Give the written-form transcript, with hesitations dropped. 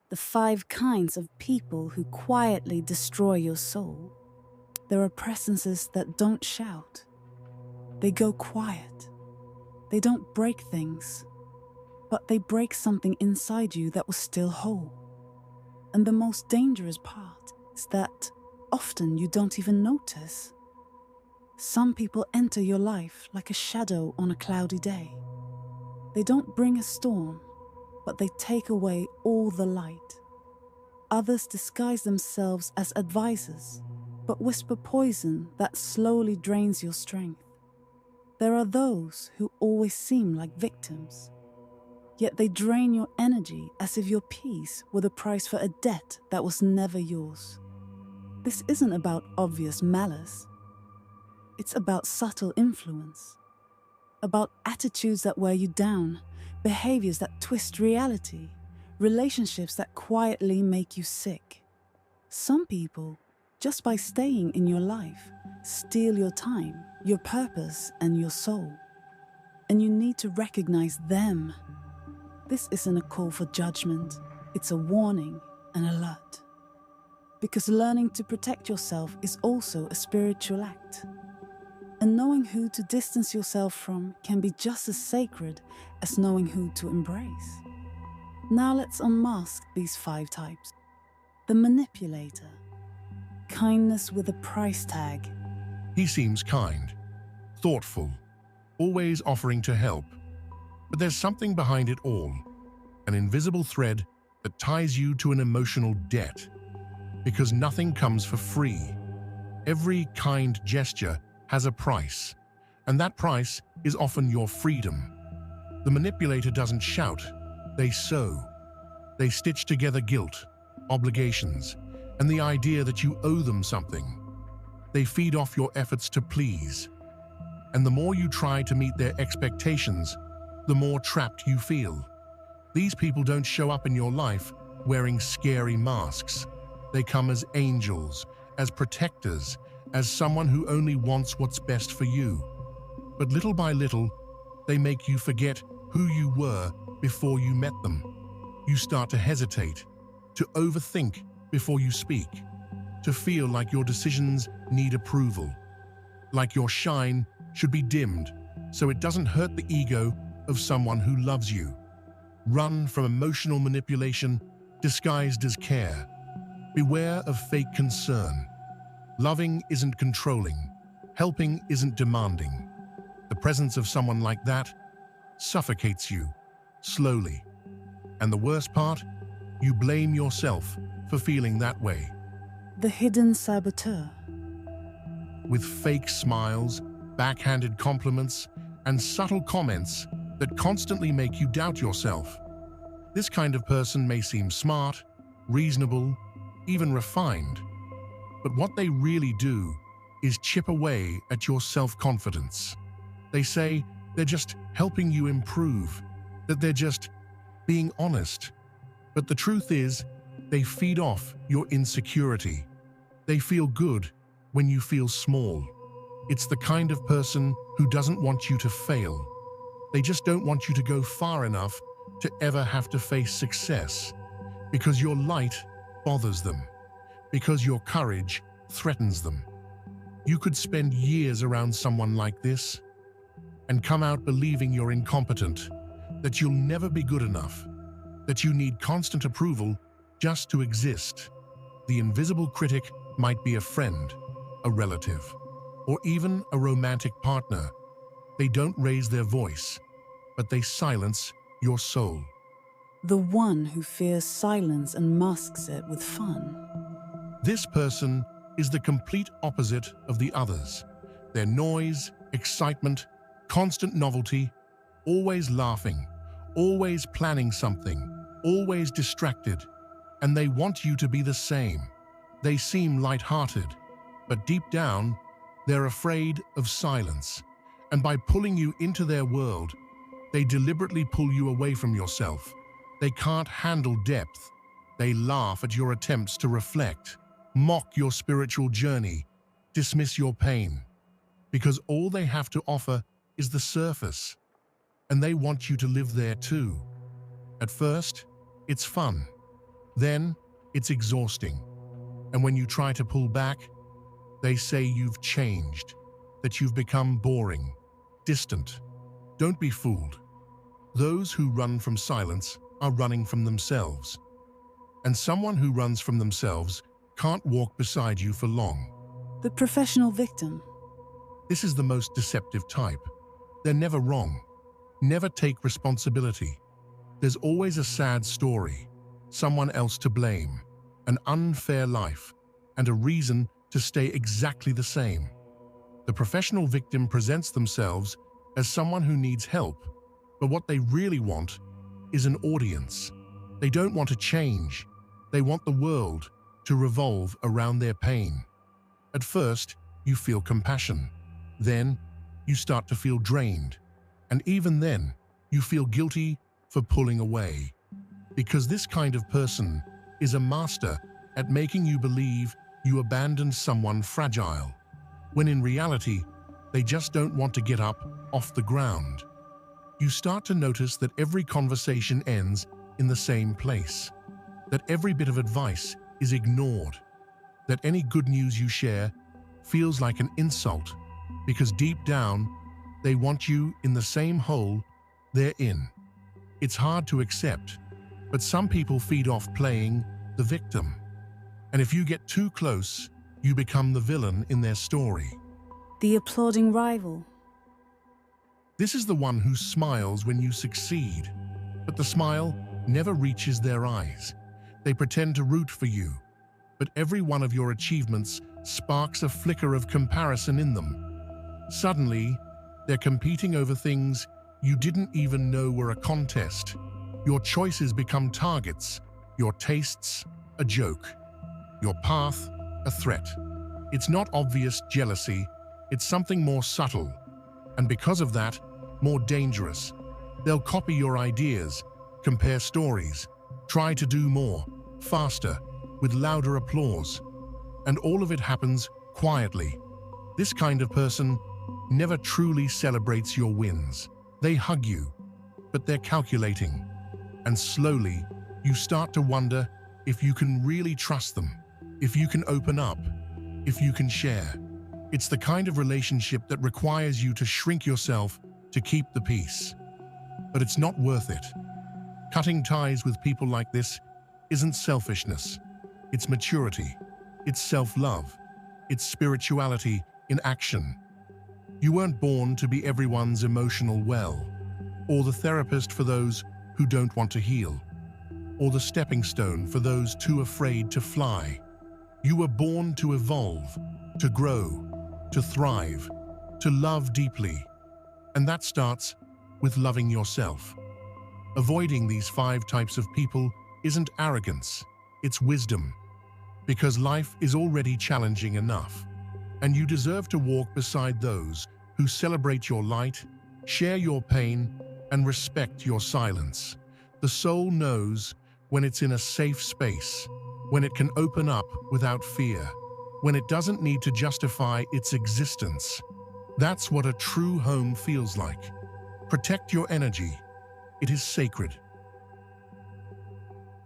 The 5 kinds of people who quietly destroy your soul. There are presences that don't shout. They go quiet. They don't break things, but they break something inside you that was still whole. And the most dangerous part is that often you don't even notice. Some people enter your life like a shadow on a cloudy day. They don't bring a storm, but they take away all the light. Others disguise themselves as advisors, but whisper poison that slowly drains your strength. There are those who always seem like victims, yet they drain your energy as if your peace were the price for a debt that was never yours. This isn't about obvious malice. It's about subtle influence, about attitudes that wear you down, behaviors that twist reality, relationships that quietly make you sick. Some people, just by staying in your life, steal your time, your purpose, and your soul. And you need to recognize them. This isn't a call for judgment, it's a warning, an alert. Because learning to protect yourself is also a spiritual act. And knowing who to distance yourself from can be just as sacred as knowing who to embrace. Now let's unmask these 5 types. The manipulator. Kindness with a price tag. He seems kind, thoughtful, always offering to help. But there's something behind it all, an invisible thread that ties you to an emotional debt. Because nothing comes for free. Every kind gesture has a price, and that price is often your freedom. The manipulator doesn't shout, they sew. They stitch together guilt, obligations, and the idea that you owe them something. They feed off your efforts to please. And the more you try to meet their expectations, the more trapped you feel. These people don't show up in your life wearing scary masks. They come as angels, as protectors, as someone who only wants what's best for you. But little by little, they make you forget who you were before you met them. You start to hesitate, to overthink before you speak, to feel like your decisions need approval, like your shine should be dimmed so it doesn't hurt the ego of someone who loves you. Run from emotional manipulation disguised as care. Beware of fake concern. Loving isn't controlling. Helping isn't demanding. The presence of someone like that suffocates you, slowly. And the worst part, you blame yourself for feeling that way. The hidden saboteur. With fake smiles, backhanded compliments, and subtle comments that constantly make you doubt yourself. This kind of person may seem smart, reasonable, even refined, but what they really do is chip away at your self-confidence. They say they're just helping you improve, that they're just being honest. But the truth is, they feed off your insecurity. They feel good when you feel small. It's the kind of person who doesn't want you to fail. They just don't want you to go far enough to ever have to face success, because your light bothers them, because your courage threatens them. You could spend years around someone like this and come out believing you're incompetent, that you'll never be good enough, that you need constant approval just to exist. The invisible critic might be a friend, a relative, or even a romantic partner. They don't raise their voice, but they silence your soul. The one who fears silence and masks it with fun. This person is the complete opposite of the others. Their noise, excitement, constant novelty, always laughing, always planning something, always distracted, and they want you to be the same. They seem light-hearted, but deep down, they're afraid of silence. And by pulling you into their world, they deliberately pull you away from yourself. They can't handle depth. They laugh at your attempts to reflect, mock your spiritual journey, dismiss your pain, because all they have to offer is the surface, and they want you to live there too. At first, it's fun. Then, it's exhausting. And when you try to pull back, they say you've changed, that you've become boring, distant. Don't be fooled. Those who run from silence are running from themselves. And someone who runs from themselves can't walk beside you for long. The professional victim. This is the most deceptive type. They're never wrong, never take responsibility. There's always a sad story, someone else to blame, an unfair life, and a reason to stay exactly the same. The professional victim presents themselves as someone who needs help, but what they really want is an audience. They don't want to change. They want the world to revolve around their pain. At first, you feel compassion. Then, you start to feel drained. And even then, you feel guilty for pulling away. Because this kind of person is a master at making you believe you abandoned someone fragile, when in reality, they just don't want to get up off the ground. You start to notice that every conversation ends in the same place, that every bit of advice is ignored, that any good news you share feels like an insult, because deep down, they want you in the same hole they're in. It's hard to accept, but some people feed off playing the victim. And if you get too close, you become the villain in their story. The applauding rival. This is the one who smiles when you succeed, but the smile never reaches their eyes. They pretend to root for you, but every one of your achievements sparks a flicker of comparison in them. Suddenly, they're competing over things you didn't even know were a contest. Your choices become targets, your tastes a joke, your path a threat. It's not obvious jealousy, it's something more subtle, and because of that, more dangerous. They'll copy your ideas, compare stories, try to do more, faster, with louder applause. And all of it happens quietly. This kind of person never truly celebrates your wins. They hug you, but they're calculating. And slowly, you start to wonder if you can really trust them, if you can open up, if you can share. It's the kind of relationship that requires you to shrink yourself to keep the peace. But it's not worth it. Cutting ties with people like this isn't selfishness. It's maturity. It's self-love. It's spirituality in action. You weren't born to be everyone's emotional well, or the therapist for those who don't want to heal, or the stepping stone for those too afraid to fly. You were born to evolve, to grow, to thrive, to love deeply. And that starts with loving yourself. Avoiding these 5 types of people isn't arrogance, it's wisdom. Because life is already challenging enough, and you deserve to walk beside those who celebrate your light, share your pain, and respect your silence. The soul knows when it's in a safe space, when it can open up without fear, when it doesn't need to justify its existence. That's what a true home feels like. Protect your energy. It is sacred.